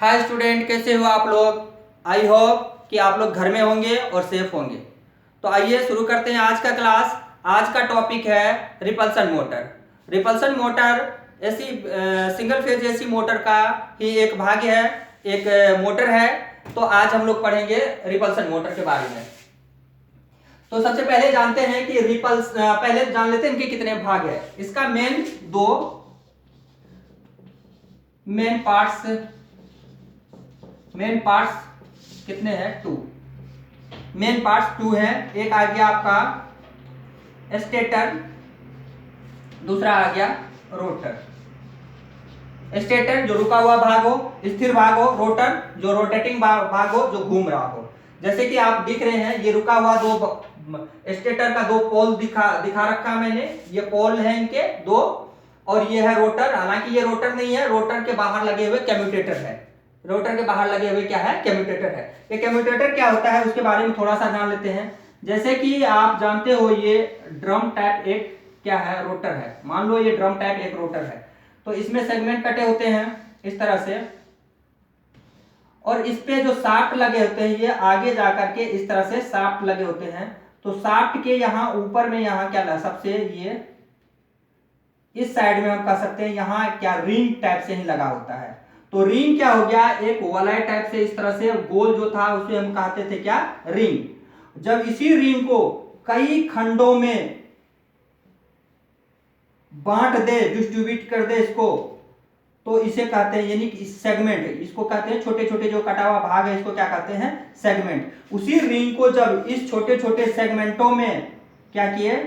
Hi student, कैसे हो आप लोग। आई होप कि आप लोग घर में होंगे और सेफ होंगे। तो आइए शुरू करते हैं आज का क्लास। आज का टॉपिक है रिपल्सन मोटर। रिपल्सन मोटर ऐसी सिंगल फेज एसी मोटर का ही एक भाग है, एक मोटर है। तो आज हम लोग पढ़ेंगे रिपल्सन मोटर के बारे में। तो सबसे पहले जानते हैं कि पहले जान लेते हैं इनके कितने भाग है। इसका दो मेन पार्ट्स कितने हैं? टू। मेन पार्ट्स टू है। एक आ गया आपका स्टेटर, दूसरा आ गया रोटर। स्टेटर जो रुका हुआ भाग हो, स्थिर भाग हो। रोटर जो रोटेटिंग भाग हो, जो घूम रहा हो। जैसे कि आप दिख रहे हैं, ये रुका हुआ स्टेटर का दो पोल दिखा रखा मैंने। ये पोल है इनके दो, और ये है रोटर। हालांकि ये रोटर नहीं है, रोटर के बाहर लगे हुए कम्यूटेटर है। रोटर के बाहर लगे हुए क्या है? कम्यूटेटर है। ये कम्यूटेटर क्या होता है उसके बारे में थोड़ा सा जान लेते हैं। जैसे कि आप जानते हो, ये ड्रम टाइप एक क्या है? रोटर है। मान लो ये ड्रम टाइप एक रोटर है। तो इसमें सेगमेंट कटे होते हैं इस तरह से, और इस पे जो शाफ्ट लगे होते हैं, ये आगे जाकर के इस तरह से शाफ्ट लगे होते हैं। तो शाफ्ट के यहाँ ऊपर में यहाँ क्या सबसे ये इस साइड में हम कह सकते हैं, यहाँ क्या रिंग टाइप से ही लगा होता है। तो रिंग क्या हो गया? एक वलय टाइप से इस तरह से गोल जो था उसे हम कहते थे क्या? रिंग। जब इसी रिंग को कई खंडों में बांट दे, डिस्ट्रीब्यूट कर दे इसको, तो इसे कहते हैं, यानी कि सेगमेंट। इसको कहते हैं छोटे छोटे जो कटा हुआ भाग है, इसको क्या कहते हैं? सेगमेंट। उसी रिंग को जब इस छोटे छोटे सेगमेंटों में क्या किए?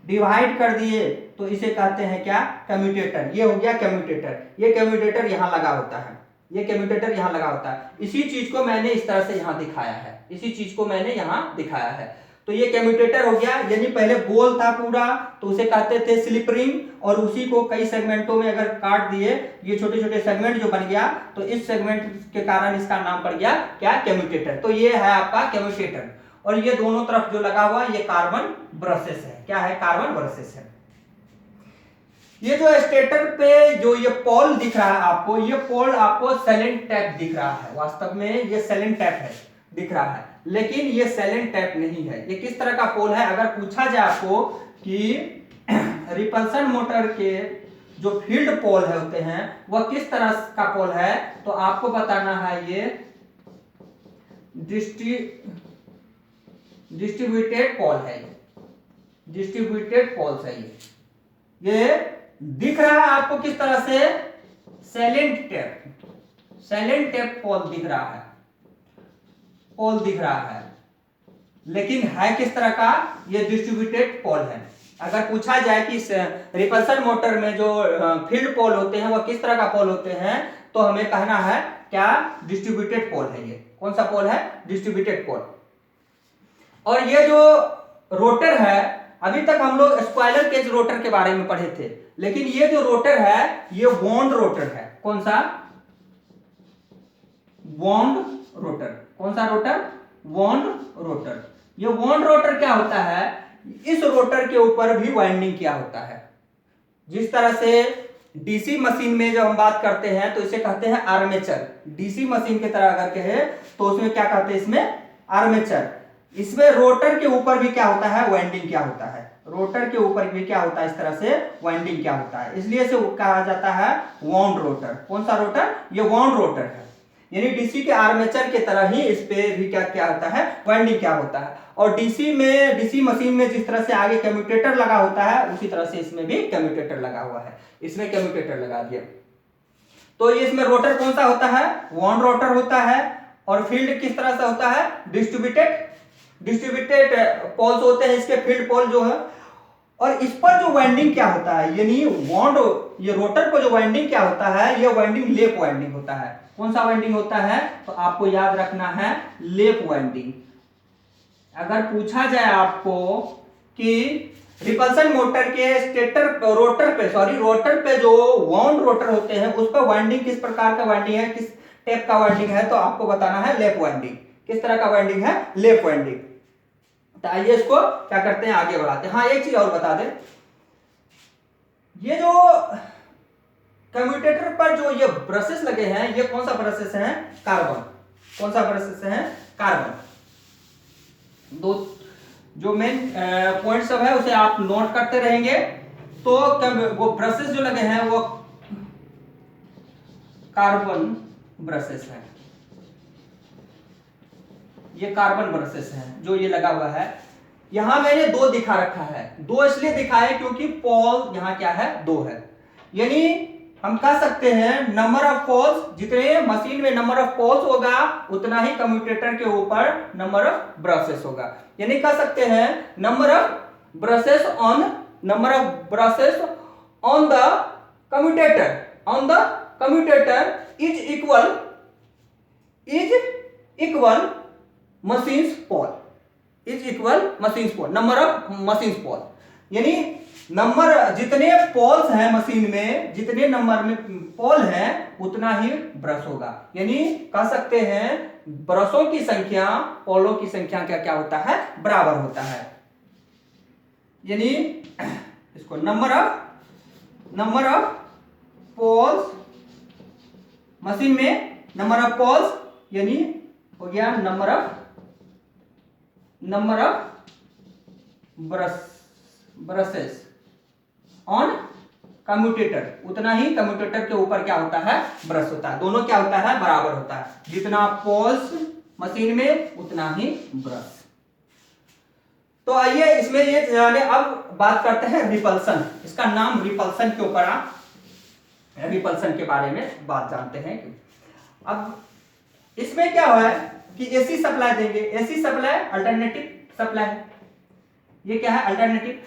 डिवाइड कर दिए, तो इसे कहते हैं क्या? कम्यूटेटर। ये हो गया कम्यूटेटर। ये कम्यूटेटर यहां लगा होता है। ये कम्यूटेटर यहां लगा होता है। इसी चीज को मैंने इस तरह से यहां दिखाया है। इसी चीज को मैंने यहां दिखाया है। तो ये कम्यूटेटर हो गया, यानी पहले गोल था पूरा, तो उसे कहते थे स्लिप रिंग। और उसी को कई सेगमेंटों में अगर काट दिए, ये छोटे छोटे सेगमेंट जो बन गया, तो इस सेगमेंट के कारण इसका नाम पड़ गया क्या? कम्यूटेटर। तो ये है आपका कम्यूटेटर। और ये दोनों तरफ जो लगा हुआ ये कार्बन ब्रशेस है। क्या है? कार्बन ब्रशेस है। ये जो स्टेटर पे जो ये पोल दिख रहा है आपको, ये पोल आपको सैलेंट टैप दिख रहा है। वास्तव में ये सैलेंट टैप है, दिख रहा है, लेकिन ये सैलेंट टैप नहीं है। ये किस तरह का पोल है? अगर पूछा जाए आपको कि रिपल्सन मोटर के जो फील्ड पोल है होते हैं वह किस तरह का पोल है, तो आपको बताना है ये डिस्ट्रीब्यूटेड पोल है। डिस्ट्रीब्यूटेड पोल्स है ये दिख रहा है आपको किस तरह से? सैलेंट टैप पोल दिख रहा है। पोल दिख रहा है, लेकिन है किस तरह का? ये डिस्ट्रीब्यूटेड पोल है। अगर पूछा जाए कि रिपल्सन मोटर में जो फील्ड पोल होते हैं वह किस तरह का पोल होते हैं, तो हमें कहना है क्या? डिस्ट्रीब्यूटेड पोल है। ये कौन सा पोल है? डिस्ट्रीब्यूटेड पोल। और ये जो रोटर है, अभी तक हम लोग स्क्वायरल केज रोटर के बारे में पढ़े थे, लेकिन ये जो रोटर है ये वॉन्ड रोटर है। कौन सा? वॉन्ड रोटर। कौन सा रोटर? वॉन्ड रोटर। ये वॉन्ड रोटर क्या होता है? इस रोटर के ऊपर भी वाइंडिंग किया होता है। जिस तरह से डीसी मशीन में जब हम बात करते हैं तो इसे कहते हैं आर्मेचर। डीसी मशीन की तरह अगर कहे तो उसमें क्या कहते हैं? इसमें आर्मेचर। इसमें रोटर के ऊपर भी क्या होता है? वाइंडिंग क्या होता है। रोटर के ऊपर भी क्या होता है? इस तरह से वाइंडिंग क्या होता है। इसलिए इसे कहा जाता है वाउंड रोटर। कौन सा रोटर? ये वाउंड रोटर है। यानी डीसी के आर्मेचर की तरह ही इस पे भी क्या होता है? वाइंडिंग क्या होता है। और डीसी मशीन में जिस तरह से आगे कम्यूटेटर लगा होता है, उसी तरह से इसमें भी कम्यूटेटर लगा हुआ है। इसमें कम्यूटेटर लगा दिया। तो ये इसमें रोटर कौन सा होता है? वाउंड रोटर होता है। और फील्ड किस तरह से होता है? डिस्ट्रीब्यूटेड पोल्स होते हैं इसके, फील्ड पोल जो है। और इस पर जो वाइंडिंग क्या होता है, यानी वॉन्ड, ये रोटर पर जो वाइंडिंग क्या होता है? ये वाइंडिंग लेप वाइंडिंग होता है। कौन सा वाइंडिंग होता है? तो आपको याद रखना है लेप वाइंडिंग। अगर पूछा जाए आपको कि रिपल्सन मोटर के रोटर पे जो वाउंड रोटर होते हैं उस पर वाइंडिंग किस प्रकार का वाइंडिंग है, किस टाइप का वाइंडिंग है, तो आपको बताना है लेप वाइंडिंग। किस तरह का वाइंडिंग है? लेप वाइंडिंग। तो आइए इसको क्या करते हैं, आगे बढ़ाते हैं। हाँ, एक चीज और बता दें, ये जो कम्यूटेटर पर जो ये ब्रशेस लगे हैं, ये कौन सा ब्रशेस है? कार्बन। कौन सा ब्रशेस है? कार्बन। दो जो मेन पॉइंट सब है उसे आप नोट करते रहेंगे। तो वो ब्रशेस जो लगे हैं वो कार्बन ब्रशेस हैं, ये कार्बन ब्रशेस हैं जो ये लगा हुआ है। यहां मैंने दो दिखा रखा है, दो इसलिए दिखाए क्योंकि पोल यहां क्या है? दो है। यानी हम कह सकते हैं नंबर ऑफ पोल्स, जितने मशीन में नंबर ऑफ पोल्स होगा उतना ही कम्यूटेटर के ऊपर नंबर ऑफ ब्रशेस होगा। यानी कह सकते हैं number of brushes on the commutator is equal machines pole, number of machines pole. यानी नंबर जितने पोल्स हैं मशीन में, जितने नंबर में पोल हैं उतना ही ब्रश होगा। यानी कह सकते हैं ब्रशों की संख्या पोलों की संख्या का क्या होता है? बराबर होता है। यानी इसको नंबर ऑफ पोल्स मशीन में, नंबर ऑफ पोल्स यानी हो गया number of brushes on commutator, उतना ही कम्यूटेटर के ऊपर क्या होता है? ब्रश होता है। दोनों क्या होता है? बराबर होता है। जितना पोल्स मशीन में उतना ही ब्रश। तो आइए इसमें ये जाने, अब बात करते हैं रिपल्सन। इसका नाम रिपल्सन के ऊपर आप रिपल्सन के बारे में बात जानते हैं। अब इसमें क्या हुआ है कि एसी सप्लाई देंगे, एसी सप्लाई अल्टरनेटिव सप्लाई है। ये क्या है? अल्टरनेटिव।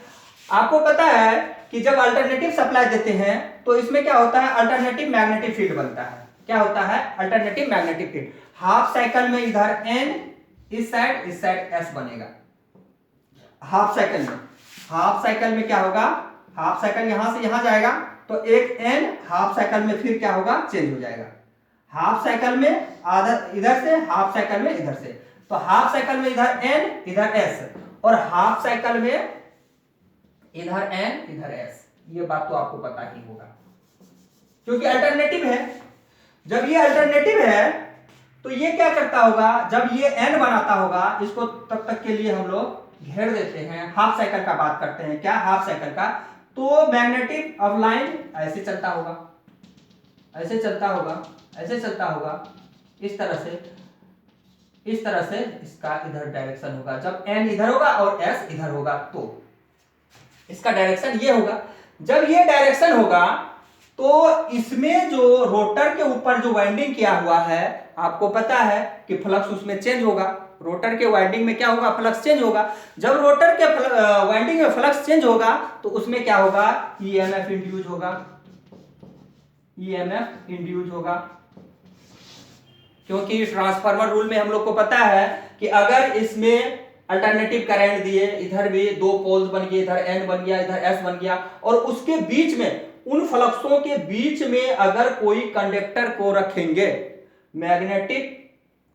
आपको पता है कि जब अल्टरनेटिव सप्लाई देते हैं तो इसमें क्या होता है? अल्टरनेटिव मैग्नेटिक फील्ड बनता है। क्या होता है? Alternative magnetic field. Half cycle में इधर एन, इस साइड एस बनेगा। हाफ साइकिल में क्या होगा? हाफ साइकिल यहां से यहां जाएगा तो एक एन, हाफ साइकिल में फिर क्या होगा? चेंज हो जाएगा। हाफ साइकिल में आधा इधर से, हाफ साइकिल में इधर से। तो हाफ साइकिल में इधर एन इधर एस, और हाफ साइकिल में इधर एन इधर एस। ये बात तो आपको पता ही होगा क्योंकि अल्टरनेटिव है। जब ये अल्टरनेटिव है तो ये क्या करता होगा? जब ये एन बनाता होगा, इसको तब तक के लिए हम लोग घेर देते हैं। हाफ साइकिल का बात करते हैं। क्या? हाफ साइकिल का। तो मैग्नेटिक अब लाइन ऐसे चलता होगा, ऐसे चलता होगा, ऐसे चलता होगा, इस तरह से इसका इधर डायरेक्शन होगा। जब एन इधर होगा और एस इधर होगा तो इसका डायरेक्शन ये होगा। जब ये डायरेक्शन होगा तो इसमें जो रोटर के ऊपर जो वाइंडिंग किया हुआ है, आपको पता है कि फ्लक्स उसमें चेंज होगा। रोटर के वाइंडिंग में क्या होगा? फ्लक्स चेंज होगा। जब रोटर के वाइंडिंग में फ्लक्स चेंज होगा तो उसमें क्या होगा? ईएमएफ इंड्यूस होगा। ईएमएफ इंड्यूस होगा क्योंकि ट्रांसफार्मर रूल में हम लोग को पता है कि अगर इसमें अल्टरनेटिव करंट दिए, इधर भी दो पोल्स बन गए, इधर एन बन गया, इधर एस बन गया, और उसके बीच में, उन फ्लक्सों के बीच में अगर कोई कंडक्टर को रखेंगे, मैग्नेटिक,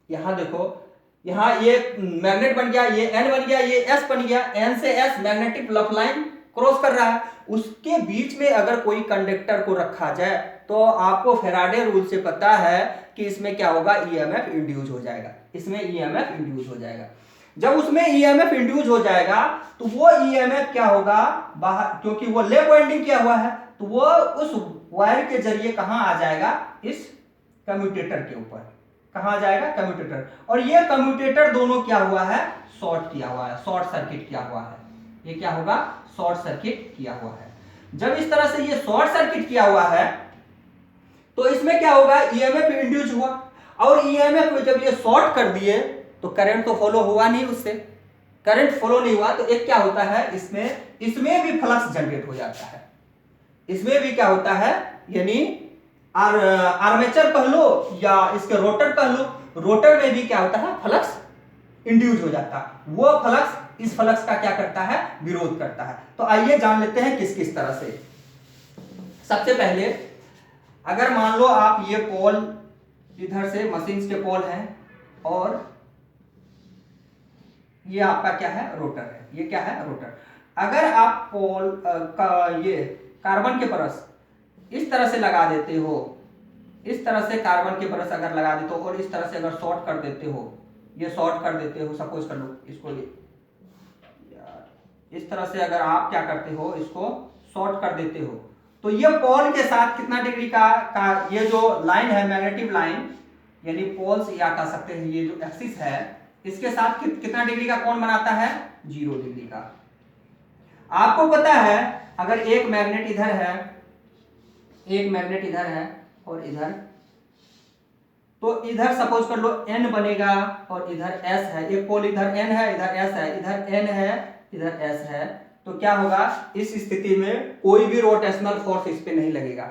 यहां देखो, यहां ये मैग्नेट बन गया, ये एन बन गया, ये एस बन गया, एन से एस मैग्नेटिक लफ लाइन क्रॉस कर रहा है, उसके बीच में अगर कोई कंडक्टर को रखा जाए तो आपको फैराडे रूल से पता है कि इसमें क्या होगा? ईएमएफ इंड्यूस हो जाएगा। इसमें ईएमएफ इंड्यूस हो जाएगा। जब उसमें ईएमएफ इंड्यूस हो जाएगा तो वो ईएमएफ क्या होगा? बाहर, क्योंकि वो लैप वाइंडिंग किया हुआ है तो वो उस वायर के जरिए कहां आ जाएगा? इस कम्यूटेटर के ऊपर। कहां जाएगा? कम्यूटेटर। और ये कम्यूटेटर दोनों क्या हुआ है? शॉर्ट किया हुआ है, शॉर्ट सर्किट किया हुआ है। ये क्या होगा? शॉर्ट सर्किट किया हुआ है। जब इस तरह से ये शॉर्ट सर्किट किया हुआ है तो इसमें क्या होगा? ईएमएफ इंड्यूस हुआ, और ईएमएफ में जब ये शॉर्ट कर दिए तो करंट तो फॉलो हुआ नहीं, उससे करंट फॉलो नहीं हुआ तो एक क्या होता है? इसमें भी फ्लक्स जनरेट हो जाता है। इसमें भी क्या होता है? यानी आर्मेचर कह लो या इसके रोटर कह लो, रोटर में भी क्या होता है? फ्लक्स इंड्यूस हो जाता है। वो फ्लक्स इस फ्लक्स का क्या करता है? विरोध करता है। तो आइए जान लेते हैं किस किस तरह से। सबसे पहले अगर मान लो आप ये पोल, इधर से मशीन के पोल हैं और ये आपका क्या है? रोटर है। ये क्या है? रोटर। अगर आप पोल का ये कार्बन के ब्रश इस तरह से लगा देते हो, इस तरह से कार्बन के ब्रश अगर लगा देते हो और इस तरह से अगर शॉर्ट कर देते हो, ये शॉर्ट कर देते हो, सपोज कर लो इसको, इस तरह से अगर आप क्या करते हो, इसको शॉर्ट कर देते हो, तो ये पोल के साथ कितना डिग्री का ये जो लाइन है मैग्नेटिक लाइन, यानी पोल्स या कह सकते हैं ये जो एक्सिस है, इसके साथ कितना डिग्री का कोण बनाता है, 0 डिग्री का। आपको पता है अगर एक मैग्नेट इधर है, एक मैग्नेट इधर है और इधर, तो इधर सपोज कर लो N बनेगा और इधर S है, एक पोल इधर N है, इधर S है, इधर N है, इधर S है, तो क्या होगा, इस स्थिति में कोई भी रोटेशनल फोर्स इस पे नहीं लगेगा,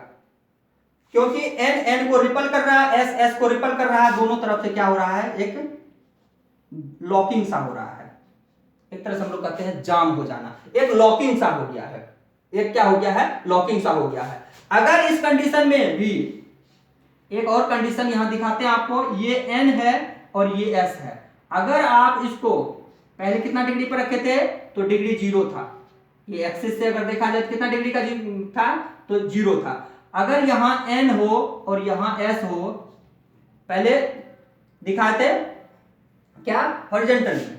क्योंकि N को रिपल कर रहा है, S को रिपल कर रहा है, दोनों तरफ से क्या हो रहा है, एक लॉकिंग सा हो रहा है, एक तरह से हम लोग कहते हैं जाम हो जाना, एक लॉकिंग सा हो गया है, एक क्या हो गया है, लॉकिंग सा हो गया है। अगर इस कंडीशन में भी एक और कंडीशन यहां दिखाते हैं आपको, ये N है और ये S है, अगर आप इसको पहले कितना डिग्री पर रखे थे, तो डिग्री 0 था, ये एक्सिस से अगर देखा जाए तो कितना डिग्री का था, तो 0 था। अगर यहां N हो और यहां S हो, पहले दिखाते क्या हॉरिजॉन्टल में,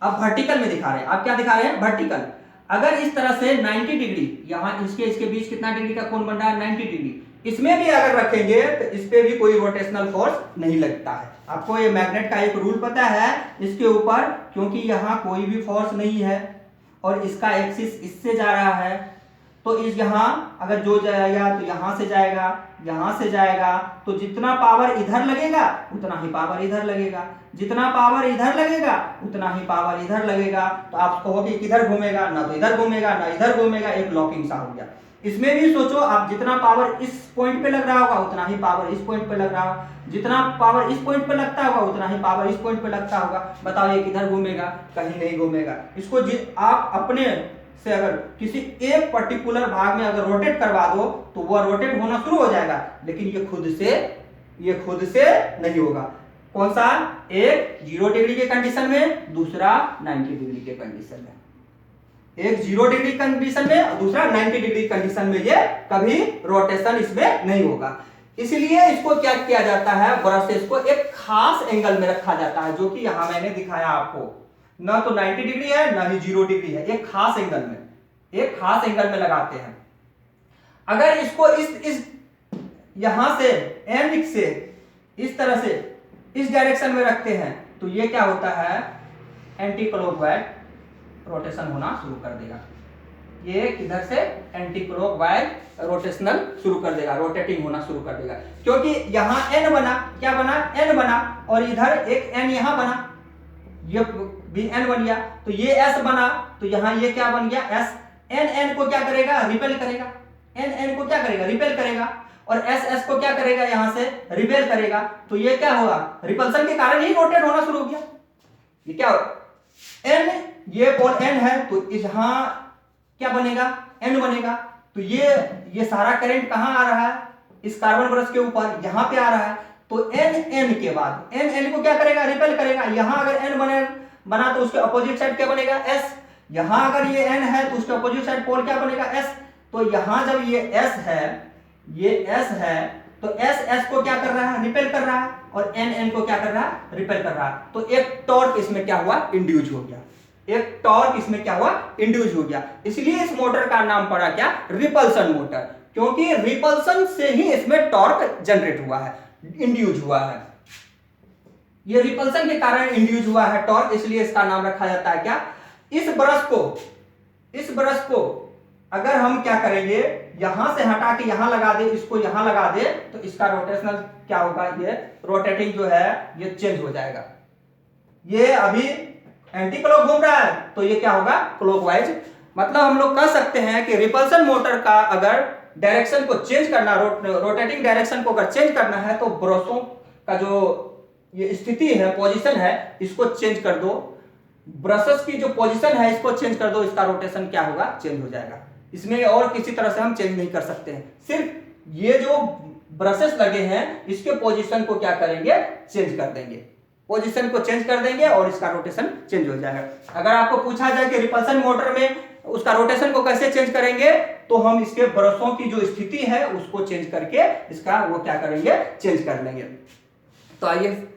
अब वर्टिकल में दिखा रहे हैं, आप क्या दिखा रहे हैं, वर्टिकल। अगर इस तरह से 90 डिग्री, यहां इसके बीच कितना डिग्री का कोण बन रहा है, 90 डिग्री, इसमें भी अगर रखेंगे तो इस पे भी कोई रोटेशनल फोर्स नहीं लगता है। आपको ये मैग्नेट का एक रूल पता है इसके ऊपर, क्योंकि यहाँ कोई भी फोर्स नहीं है और इसका एक्सिस इससे जा रहा है, तो इस यहाँ अगर जो जाएगा तो यहाँ से जाएगा, यहाँ से जाएगा, तो जितना पावर इधर लगेगा उतना ही पावर इधर लगेगा, जितना पावर इधर लगेगा उतना ही पावर इधर लगेगा। तो आप कहोगे किधर घूमेगा, ना तो इधर घूमेगा ना इधर घूमेगा, एक लॉकिंग सा हो गया। इसमें भी सोचो, आप जितना पावर इस पॉइंट पे लग रहा होगा उतना ही पावर इस पॉइंट पे लग रहा होगा, जितना पावर इस पॉइंट पे लगता होगा उतना ही पावर इस पॉइंट पे लगता होगा। बताओ ये किधर घूमेगा, कहीं नहीं घूमेगा। इसको आप अपने से अगर किसी एक पर्टिकुलर भाग में अगर रोटेट करवा दो तो वह रोटेट होना शुरू हो जाएगा, लेकिन ये खुद से नहीं होगा। कौन सा, एक 0 डिग्री के कंडीशन में, दूसरा 90 डिग्री के कंडीशन में, एक 0 डिग्री कंडीशन में और दूसरा 90 डिग्री कंडीशन में, ये कभी रोटेशन इसमें नहीं होगा। इसलिए इसको क्या किया जाता है, ब्रशेस को एक खास एंगल में रखा जाता है, जो कि यहां मैंने दिखाया आपको, ना तो 90 डिग्री है ना ही 0 डिग्री है, एक खास एंगल में लगाते हैं। अगर इसको इस यहां से एन से इस तरह से इस डायरेक्शन में रखते हैं तो ये क्या होता है, एंटी क्लॉकवाइज रोटेशन होना शुरू कर देगा। ये किधर से एंटी क्लॉकवाइज रोटेशनल शुरू कर देगा, रोटेटिंग होना शुरू कर देगा, क्योंकि यहां एन बना, क्या बना, एन बना, और इधर एक एन यहां बना, ये भी एन बन गया, तो ये एस बना, तो यहां ये क्या बन गया, एस। एन को क्या करेगा, रिपेल करेगा, एन को क्या करेगा, रिपेल करेगा, और एस को क्या करेगा, यहां से रिपेल करेगा, तो ये क्या होगा, रिपल्सन के कारण ही रोटेट होना शुरू हो गया। ये क्या होगा, एन, ये पोल एन है तो यहां क्या बनेगा, एन बनेगा, तो ये सारा करंट कहां आ रहा है, इस कार्बन ब्रश के ऊपर, यहां पे आ रहा है, तो एन के बाद एन को क्या करेगा, रिपेल करेगा। यहां अगर एन बना तो उसके अपोजिट साइड क्या बनेगा, एस। यहां अगर ये एन है तो उसके अपोजिट साइड पोल क्या बनेगा, एस। तो यहां जब ये एस है, ये एस है, तो एस को क्या कर रहा है, रिपेल कर रहा है, और एन को क्या कर रहा है, रिपेल कर रहा है। तो एक टॉर्क इसमें क्या हुआ, इंड्यूस हो गया, एक टॉर्क इसमें क्या हुआ, इंड्यूस हो गया। इसलिए इस मोटर का नाम पड़ा क्या, रिपल्सन मोटर, क्योंकि रिपल्सन से ही इसमें टॉर्क जनरेट हुआ है, इंड्यूस हुआ है। ये रिपल्सन के कारण इंड्यूस हुआ है टॉर्क, इसलिए इसका नाम रखा जाता है क्या, इस ब्रश को अगर हम क्या करेंगे, यहां से हटा के यहां लगा दे, इसको यहां लगा दे, तो इसका रोटेशनल क्या होगा, ये रोटेटिंग जो है ये चेंज हो जाएगा। ये अभी एंटी क्लॉक घूम रहा है तो ये क्या होगा, क्लॉकवाइज। मतलब हम लोग कह सकते हैं कि रिपल्सन मोटर का अगर डायरेक्शन को चेंज करना, रोटेटिंग डायरेक्शन को अगर चेंज करना है, तो ब्रशों का जो ये स्थिति है, पोजीशन है, इसको चेंज कर दो, ब्रशेस की जो पोजीशन है इसको चेंज कर दो, इसका रोटेशन क्या होगा, चेंज हो जाएगा। इसमें और किसी तरह से हम चेंज नहीं कर सकते हैं, सिर्फ ये जो ब्रशेस लगे हैं इसके पोजीशन को क्या करेंगे, चेंज कर देंगे, पोजीशन को चेंज कर देंगे और इसका रोटेशन चेंज हो जाएगा। अगर आपको पूछा जाए कि रिपल्सन मोटर में उसका रोटेशन को कैसे चेंज करेंगे, तो हम इसके ब्रशों की जो स्थिति है उसको चेंज करके इसका वो क्या करेंगे, चेंज कर लेंगे। तो आइए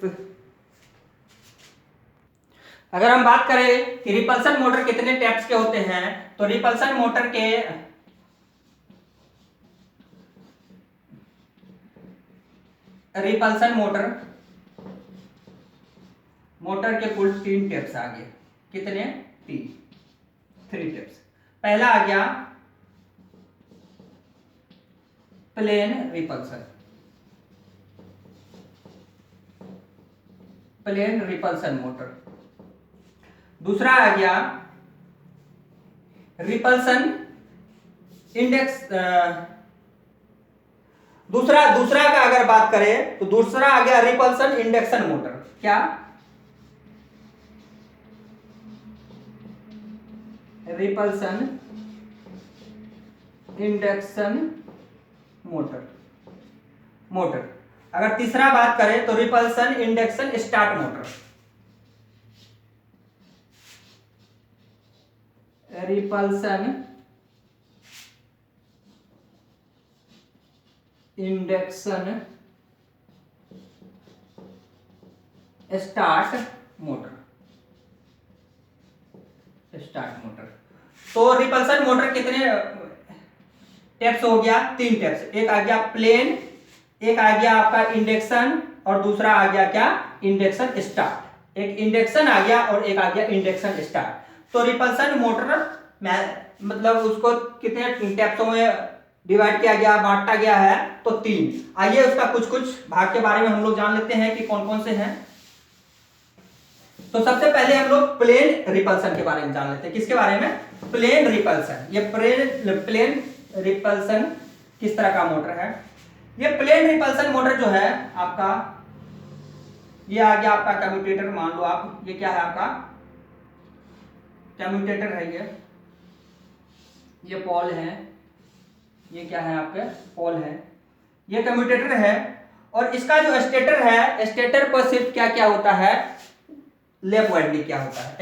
अगर हम बात करें कि रिपल्सन मोटर कितने टाइप्स के होते हैं, तो रिपल्सन मोटर के कुल 3 टाइप्स आ गए। कितने? 3 टाइप्स। पहला आ गया प्लेन रिपल्सन मोटर। दूसरा आ गया रिपल्सन इंडेक्स। दूसरा का अगर बात करें तो दूसरा आ गया रिपल्सन इंडक्शन मोटर। क्या? Repulsion induction motor. अगर तीसरा बात करें तो repulsion induction start motor. Repulsion induction start motor. तो रिपल्सन मोटर कितने टेप्स हो गया? 3 टेप्स। एक आ गया प्लेन, एक आ गया आपका इंडक्शन, और दूसरा आ गया क्या? Induction start. एक इंडक्शन आ गया और एक आ गया इंडक्शन स्टार्ट। तो रिपल्सन मोटर मतलब उसको कितने टेप्सों में डिवाइड किया गया, बांटा गया है? तो 3। आइए उसका कुछ भाग के बारे में हम लोग जान लेते हैं कि कौन कौन से हैं। तो सबसे पहले हम लोग प्लेन रिपल्सन के बारे में जान लेते हैं। किसके बारे में? Plane repulsion. ये प्लेन रिपल्सन किस तरह का मोटर है? ये प्लेन रिपल्सन मोटर जो है आपका, ये आ गया आपका कम्यूटेटर। मान लो आप, ये क्या है आपका? कम्यूटेटर है। ये पोल है। ये क्या है आपके? पोल है। ये कम्यूटेटर है। और इसका जो स्टेटर है, स्टेटर पर सिर्फ क्या क्या होता है? लैप वाइंडिंग क्या होता है?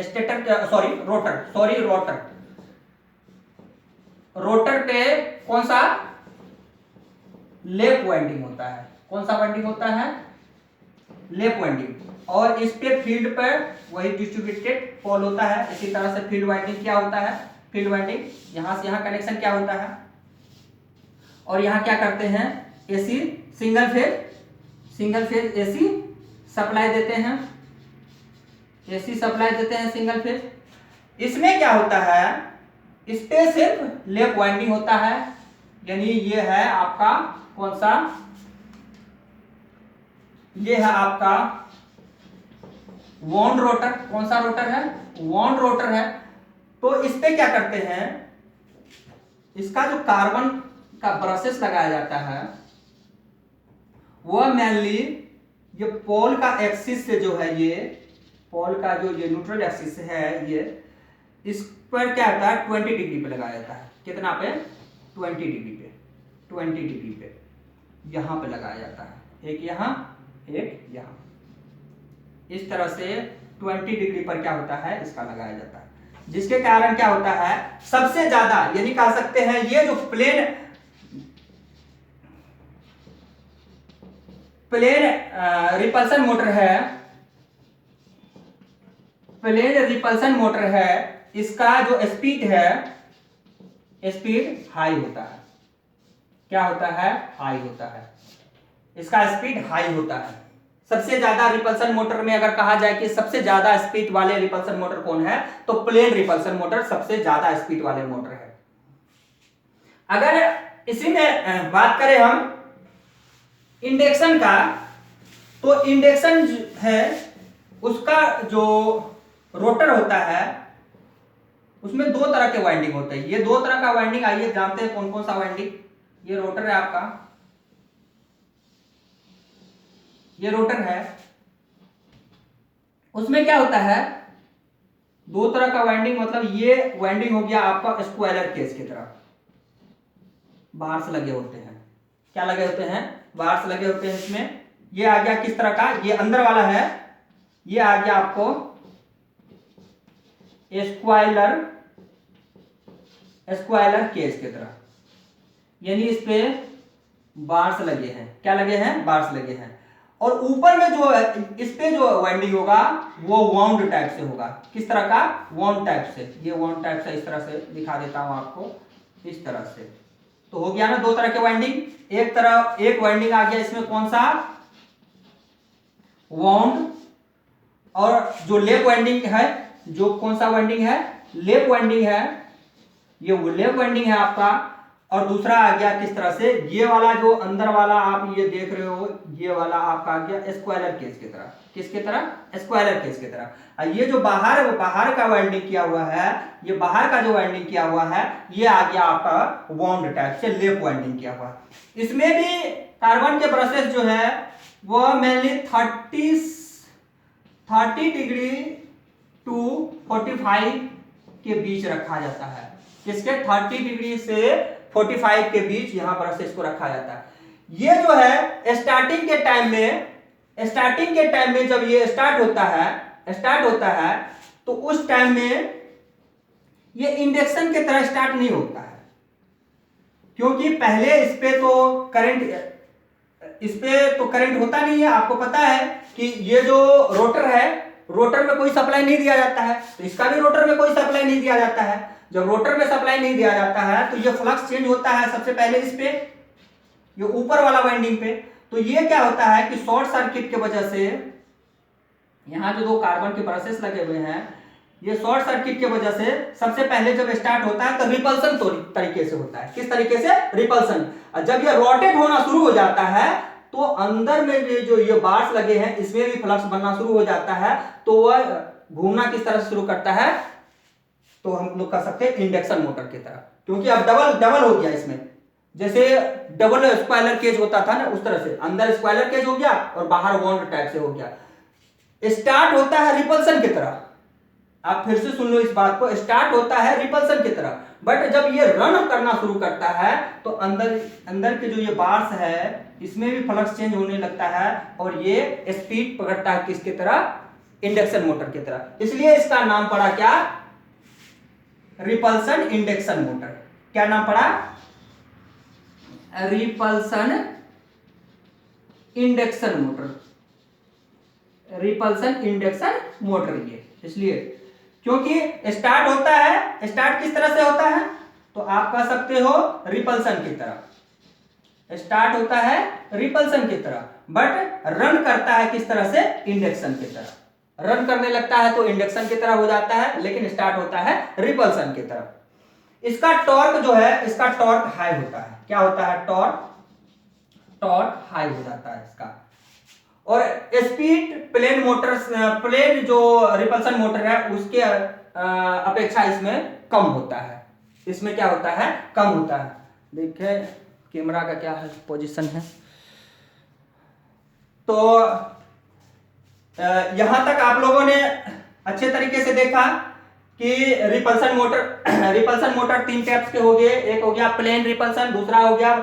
रोटर पे कौन सा? लैप वाइंडिंग होता है। कौन सा वाइंडिंग होता है? Lap winding. और इस पे फील्ड पर वही डिस्ट्रीब्यूटेड पोल होता है। इसी तरह से फील्ड वाइंडिंग क्या होता है? फील्ड वाइंडिंग यहां से यहां कनेक्शन क्या होता है, और यहां क्या करते हैं? AC single phase AC supply देते हैं। Single phase. इसमें क्या होता है? इस पे सिर्फ लैप वाइंडिंग होता है। यानी ये है आपका कौन सा? ये है आपका वाउंड रोटर। कौन सा रोटर है? वाउंड रोटर है। तो इस पे क्या करते हैं? इसका जो कार्बन का ब्रशेस लगाया जाता है वह मेनली ये पोल का एक्सिस से जो है, ये पोल का जो ये न्यूट्रल एक्सिस है, ये इस पर क्या होता है? 20 डिग्री पे लगाया जाता है। कितना पे? 20 डिग्री पे यहां पे लगाया जाता है। एक यहां, एक यहां। इस तरह से 20 डिग्री पर क्या होता है? इसका लगाया जाता है। जिसके कारण क्या होता है? सबसे ज्यादा, यानी कह सकते हैं ये जो प्लेन रिपल्सन मोटर है, इसका जो स्पीड है, स्पीड हाई होता है। क्या होता है? हाई होता है। इसका स्पीड हाई होता है। सबसे ज्यादा रिपल्सन मोटर में अगर कहा जाए कि सबसे ज्यादा स्पीड वाले रिपल्सन मोटर कौन है, तो प्लेन रिपल्सन मोटर सबसे ज्यादा स्पीड वाले मोटर है। अगर इसी में बात करें हम इंडक्शन का, तो इंडक्शन है उसका जो रोटर होता है उसमें 2 तरह के वाइंडिंग होते हैं। ये 2 तरह का वाइंडिंग आइए जानते हैं कौन कौन सा वाइंडिंग। ये रोटर है आपका, ये रोटर है। उसमें क्या होता है? 2 तरह का वाइंडिंग, मतलब ये वाइंडिंग हो गया आपका स्क्वायलर केज की तरह, बाहर से लगे होते हैं। क्या लगे होते हैं? बाहर से लगे होते हैं। इसमें ये आ गया किस तरह का? ये अंदर वाला है। ये आ गया आपको स्क्वायलर स्क्वायलर केज की तरह, यानी इस पे बार्स लगे हैं। क्या लगे हैं? बार्स लगे हैं। और ऊपर में जो इस पे जो वाइंडिंग होगा वो वाउंड टाइप से होगा। किस तरह का? वाउंड टाइप से। ये वाउंड टाइप से इस तरह से दिखा देता हूं आपको, इस तरह से। तो हो गया ना दो तरह के वाइंडिंग। एक तरह एक वाइंडिंग आ गया इसमें, कौन सा? वाउंड। और जो लेप वाइंडिंग है, जो कौन सा वाइंडिंग है? लेप वाइंडिंग है। ये लेप वाइंडिंग है आपका। और दूसरा आ गया किस तरह से? ये वाला जो अंदर वाला आप ये देख रहे हो, ये वाला आपका आ गया स्क्वायलर केज की तरह। किसकी तरह? स्क्वायलर केज की तरह। और ये जो बाहर का वाइंडिंग किया हुआ है, ये बाहर का जो वाइंडिंग किया हुआ है, ये आ गया आपका वाउंड टाइप से, लेप वाइंडिंग किया हुआ। इसमें भी कार्बन के ब्रशेस जो है वो मेनली 30 डिग्री टू 45 के बीच रखा जाता है। किसके? 30 डिग्री से 45 के बीच यहां ब्रशेस को रखा जाता है। ये जो है स्टार्टिंग के टाइम में जब ये स्टार्ट होता है तो उस टाइम में ये इंडक्शन के तरह स्टार्ट नहीं होता है, क्योंकि पहले इस पे तो करंट होता नहीं है। आपको पता है कि ये जो रोटर है, रोटर में कोई सप्लाई नहीं दिया जाता है, तो इसका भी रोटर में कोई सप्लाई नहीं दिया जाता है। जब रोटर में सप्लाई नहीं दिया जाता है तो ये फ्लक्स चेंज होता है सबसे पहले इस पे, ये ऊपर वाला वाइंडिंग पे। तो ये क्या होता है कि शॉर्ट सर्किट की वजह से यहां जो दो कार्बन के ब्रशेस लगे हुए हैं, ये शॉर्ट सर्किट की वजह से सबसे पहले जब स्टार्ट होता है तो रिपल्सन तरीके से होता है। किस तरीके से? रिपल्सन। जब ये रोटेट होना शुरू हो जाता है तो अंदर में जो ये बार्स लगे हैं इसमें भी फ्लक्स बनना शुरू हो जाता है, तो वह घूमना किस तरह से शुरू करता है? तो हम लोग कह सकते हैं इंडक्शन मोटर की तरह, क्योंकि अब डबल हो गया इसमें। जैसे डबल स्क्वायलर केज होता था ना, उस तरह से अंदर स्क्वायलर केज हो गया और बाहर वाउंड टाइप से हो गया। स्टार्ट होता है रिपल्सन की तरह। आप फिर से सुन लो इस बात को, स्टार्ट होता है रिपल्सन की तरह, बट जब ये रन करना शुरू करता है तो अंदर के जो ये बार्स है इसमें भी फ्लक्स चेंज होने लगता है और ये स्पीड पकड़ता है किसकी तरह? इंडक्शन मोटर की तरह। इसलिए इसका नाम पड़ा क्या? Repulsion induction motor. क्या नाम पड़ा? Repulsion induction motor. Repulsion induction motor ये इसलिए क्योंकि स्टार्ट होता है। स्टार्ट किस तरह से होता है? तो आप कह सकते हो रिपल्सन की तरह। स्टार्ट होता है रिपल्सन की तरह, बट रन करता है किस तरह से? इंडक्शन की तरह। रन करने लगता है तो इंडक्शन की तरह हो जाता है, लेकिन स्टार्ट होता है रिपल्सन की तरह। इसका टॉर्क जो है, इसका टॉर्क हाई होता है। क्या होता है? टॉर्क हाई हो जाता है इसका। और स्पीड प्लेन जो रिपल्सन मोटर है उसके अपेक्षा इसमें कम होता है। इसमें क्या होता है? कम होता है। देखिए कैमरा का क्या है पोजीशन है। तो यहां तक आप लोगों ने अच्छे तरीके से देखा कि रिपल्सन मोटर 3 टाइप्स के हो गए। एक हो गया प्लेन रिपल्सन, दूसरा हो गया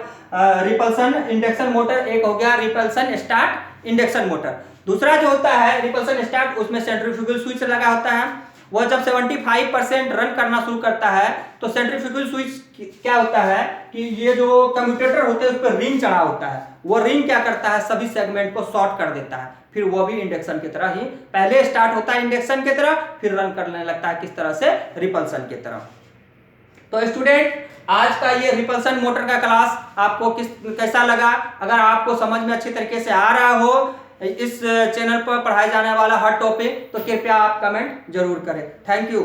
रिपल्सन इंडक्शन मोटर, एक हो गया रिपल्सन स्टार्ट इंडक्शन मोटर। दूसरा जो होता है रिपल्सन स्टार्ट, उसमें सेंट्रीफ्यूगल स्विच लगा होता है। वह जब 75% रन करना शुरू करता है तो सेंट्रीफ्यूगल स्विच क्या होता है कि ये जो कम्यूटेटर होते हैं उस पर रिंग चढ़ा होता है। वो रिंग क्या करता है? सभी सेगमेंट को शॉर्ट कर देता है। फिर वो भी इंडक्शन की तरह ही पहले स्टार्ट होता है इंडक्शन की तरह, फिर रन करने लगता है किस तरह से? रिपल्सन की तरह। तो स्टूडेंट, आज का ये रिपल्सन मोटर का क्लास आपको कैसा लगा? अगर आपको समझ में अच्छे तरीके से आ रहा हो इस चैनल पर पढ़ाया जाने वाला हर टॉपिक, तो कृपया आप कमेंट जरूर करें। Thank you.